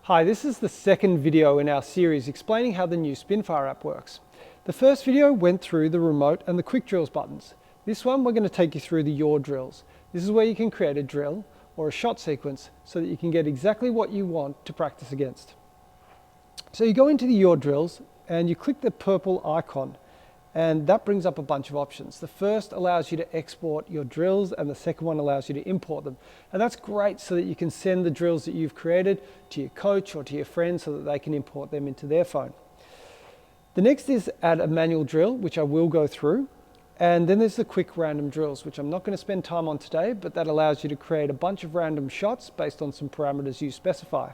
Hi, this is the second video in our series explaining how the new Spinfire app works. The first video went through the remote and the quick drills buttons. This one we're going to take you through the your drills. This is where you can create a drill or a shot sequence so that you can get exactly what you want to practice against. So you go into the your drills and you click the purple icon, and that brings up a bunch of options. The first allows you to export your drills and the second one allows you to import them. And that's great so that you can send the drills that you've created to your coach or to your friends so that they can import them into their phone. The next is add a manual drill, which I will go through. And then there's the quick random drills, which I'm not going to spend time on today, but that allows you to create a bunch of random shots based on some parameters you specify.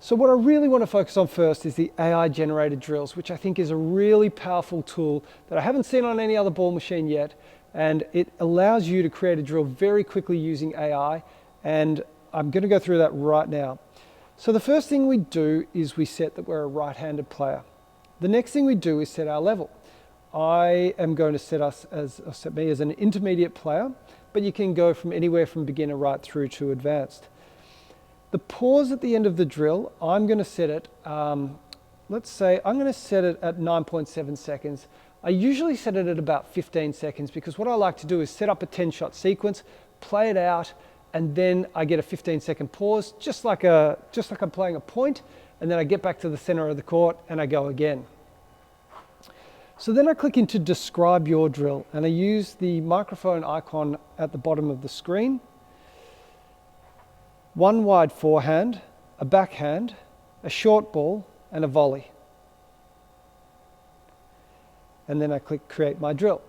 So what I really want to focus on first is the AI generated drills, which I think is a really powerful tool that I haven't seen on any other ball machine yet. And it allows you to create a drill very quickly using AI. And I'm going to go through that right now. So the first thing we do is we set that we're a right-handed player. The next thing we do is set our level. I am going to set me as an intermediate player, but you can go from anywhere from beginner right through to advanced. The pause at the end of the drill, I'm going to set it, let's say I'm going to set it at 9.7 seconds. I usually set it at about 15 seconds because what I like to do is set up a 10-shot sequence, play it out, and then I get a 15-second pause, just like I'm playing a point, and then I get back to the center of the court and I go again. So then I click into describe your drill and I use the microphone icon at the bottom of the screen. One wide forehand, a backhand, a short ball, and a volley. And then I click create my drill.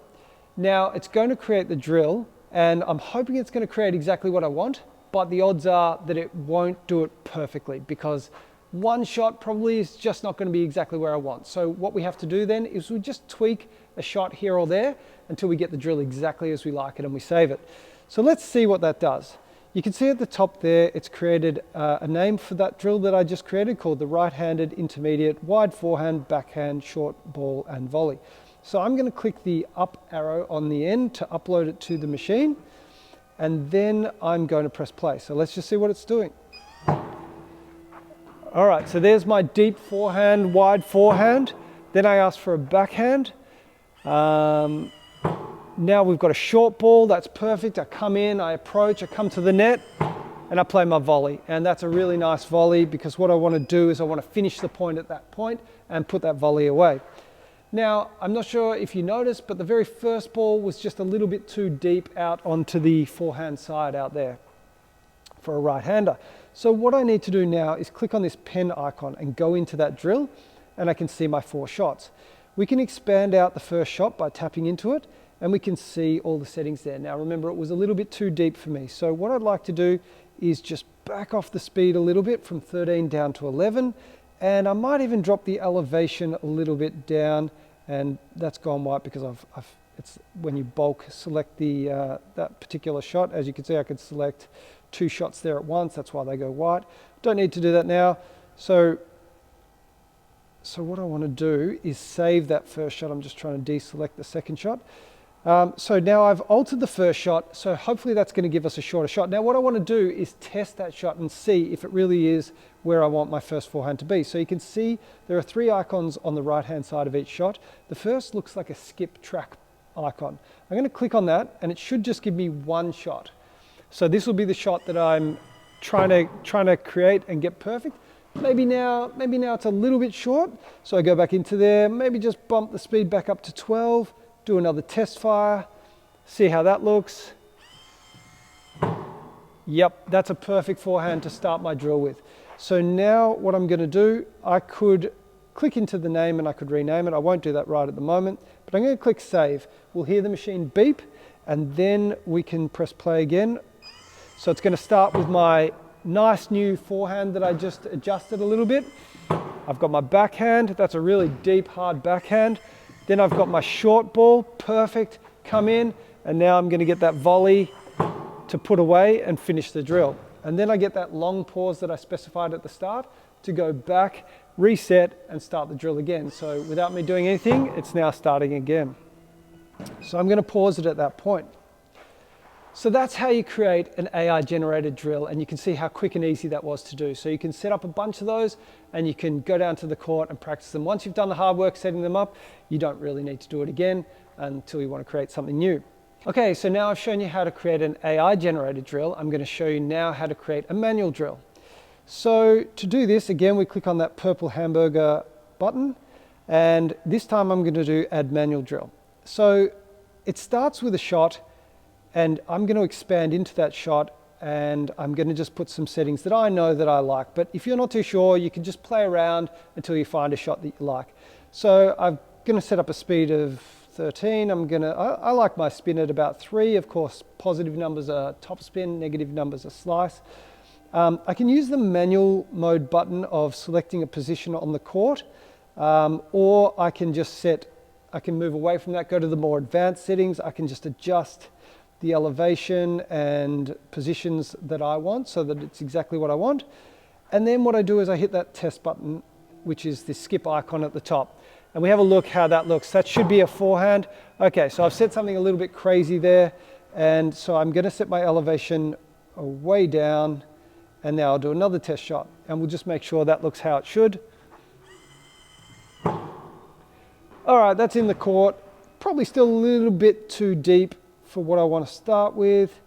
Now it's going to create the drill and I'm hoping it's going to create exactly what I want, but the odds are that it won't do it perfectly because one shot probably is just not going to be exactly where I want. So what we have to do then is we just tweak a shot here or there until we get the drill exactly as we like it and we save it. So let's see what that does. You can see at the top there, it's created a name for that drill that I just created called the right-handed, intermediate, wide forehand, backhand, short ball, and volley. So I'm going to click the up arrow on the end to upload it to the machine, and then I'm going to press play. So let's just see what it's doing. All right, so there's my deep forehand, wide forehand. Then I asked for a backhand. Now we've got a short ball, that's perfect. I come in, I approach, I come to the net, and I play my volley. And that's a really nice volley because what I want to do is I want to finish the point at that point and put that volley away. Now, I'm not sure if you noticed, but the very first ball was just a little bit too deep out onto the forehand side out there for a right-hander. So what I need to do now is click on this pen icon and go into that drill, and I can see my 4 shots. We can expand out the first shot by tapping into it, and we can see all the settings there. Now remember, it was a little bit too deep for me. So what I'd like to do is just back off the speed a little bit from 13 down to 11. And I might even drop the elevation a little bit down, and that's gone white because it's when you bulk select that particular shot. As you can see, I could select 2 shots there at once. That's why they go white. Don't need to do that now. So what I want to do is save that first shot. I'm just trying to deselect the second shot. So now I've altered the first shot, so hopefully that's going to give us a shorter shot. Now what I want to do is test that shot and see if it really is where I want my first forehand to be. So you can see there are 3 icons on the right hand side of each shot. The first looks like a skip track icon. I'm going to click on that and it should just give me 1 shot. So this will be the shot that I'm trying to create and get perfect. Maybe now it's a little bit short. So I go back into there, maybe just bump the speed back up to 12. Do another test fire, see how that looks. Yep, that's a perfect forehand to start my drill with. So now what I'm going to do, I could click into the name and I could rename it. I won't do that right at the moment, but I'm going to click save. We'll hear the machine beep and then we can press play again. So it's going to start with my nice new forehand that I just adjusted a little bit. I've got my backhand, that's a really deep, hard backhand. Then I've got my short ball, perfect, come in, and now I'm going to get that volley to put away and finish the drill. And then I get that long pause that I specified at the start to go back, reset, and start the drill again. So without me doing anything, it's now starting again. So I'm going to pause it at that point. So that's how you create an AI generated drill, and you can see how quick and easy that was to do. So you can set up a bunch of those and you can go down to the court and practice them. Once you've done the hard work setting them up, you don't really need to do it again until you want to create something new. Okay, so now I've shown you how to create an AI generated drill. I'm going to show you now how to create a manual drill. So to do this, again, we click on that purple hamburger button, and this time I'm going to do add manual drill. So it starts with a shot, and I'm going to expand into that shot, and I'm going to just put some settings that I know that I like. But if you're not too sure, you can just play around until you find a shot that you like. So I'm going to set up a speed of 13. I like my spin at about 3. Of course, positive numbers are top spin, negative numbers are slice. I can use the manual mode button of selecting a position on the court, or I can just I can move away from that, go to the more advanced settings. I can just adjust the elevation and positions that I want so that it's exactly what I want. And then what I do is I hit that test button, which is the skip icon at the top. And we have a look how that looks. That should be a forehand. Okay, so I've set something a little bit crazy there. And so I'm gonna set my elevation way down, and now I'll do another test shot. And we'll just make sure that looks how it should. All right, that's in the court. Probably still a little bit too deep for what I want to start with.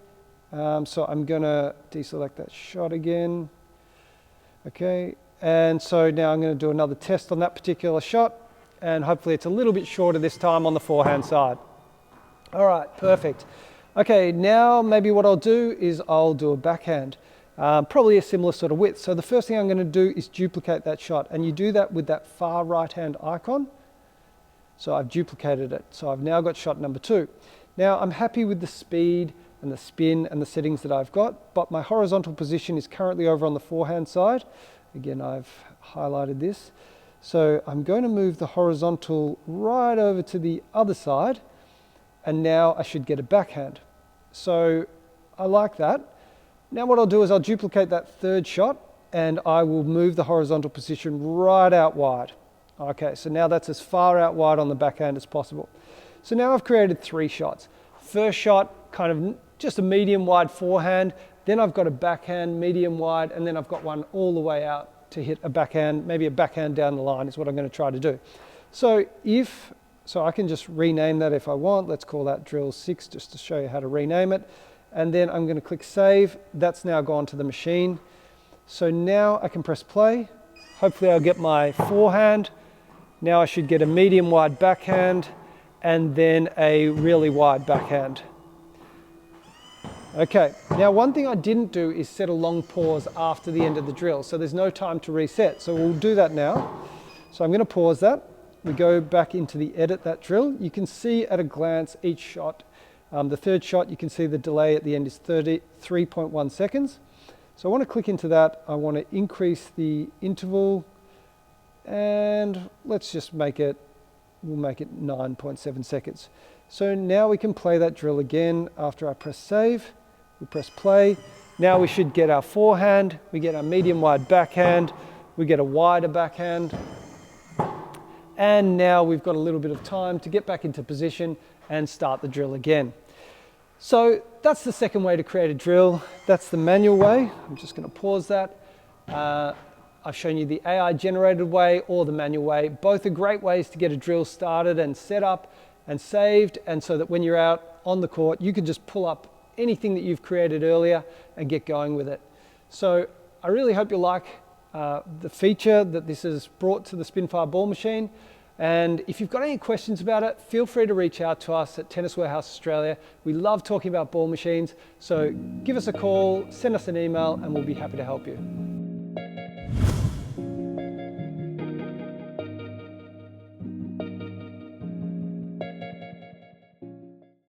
So I'm gonna deselect that shot again. Okay, and so now I'm gonna do another test on that particular shot, and hopefully it's a little bit shorter this time on the forehand side. All right, perfect. Okay, now maybe what I'll do is I'll do a backhand. Probably a similar sort of width. So the first thing I'm gonna do is duplicate that shot, and you do that with that far right-hand icon. So I've duplicated it. So I've now got shot number 2. Now I'm happy with the speed and the spin and the settings that I've got, but my horizontal position is currently over on the forehand side. Again, I've highlighted this. So I'm going to move the horizontal right over to the other side, and now I should get a backhand. So I like that. Now what I'll do is I'll duplicate that third shot, and I will move the horizontal position right out wide. Okay, so now that's as far out wide on the backhand as possible. So now I've created 3 shots. First shot, kind of just a medium wide forehand. Then I've got a backhand, medium wide, and then I've got one all the way out to hit a backhand, maybe a backhand down the line is what I'm going to try to do. So I can just rename that if I want. Let's call that drill 6 just to show you how to rename it. And then I'm going to click save. That's now gone to the machine. So now I can press play. Hopefully I'll get my forehand. Now I should get a medium wide backhand, and then a really wide backhand. Okay, now one thing I didn't do is set a long pause after the end of the drill, so there's no time to reset. So we'll do that now. So I'm going to pause that. We go back into the edit that drill. You can see at a glance each shot. The third shot, you can see the delay at the end is 33.1 seconds. So I want to click into that. I want to increase the interval, and let's just we'll make it 9.7 seconds. So now we can play that drill again after I press save. We press play. Now we should get our forehand, we get our medium wide backhand, we get a wider backhand. And now we've got a little bit of time to get back into position and start the drill again. So that's the second way to create a drill. That's the manual way. I'm just going to pause that. I've shown you the AI generated way or the manual way. Both are great ways to get a drill started and set up and saved, and so that when you're out on the court, you can just pull up anything that you've created earlier and get going with it. So I really hope you like the feature that this has brought to the Spinfire ball machine. And if you've got any questions about it, feel free to reach out to us at Tennis Warehouse Australia. We love talking about ball machines. So give us a call, send us an email, and we'll be happy to help you.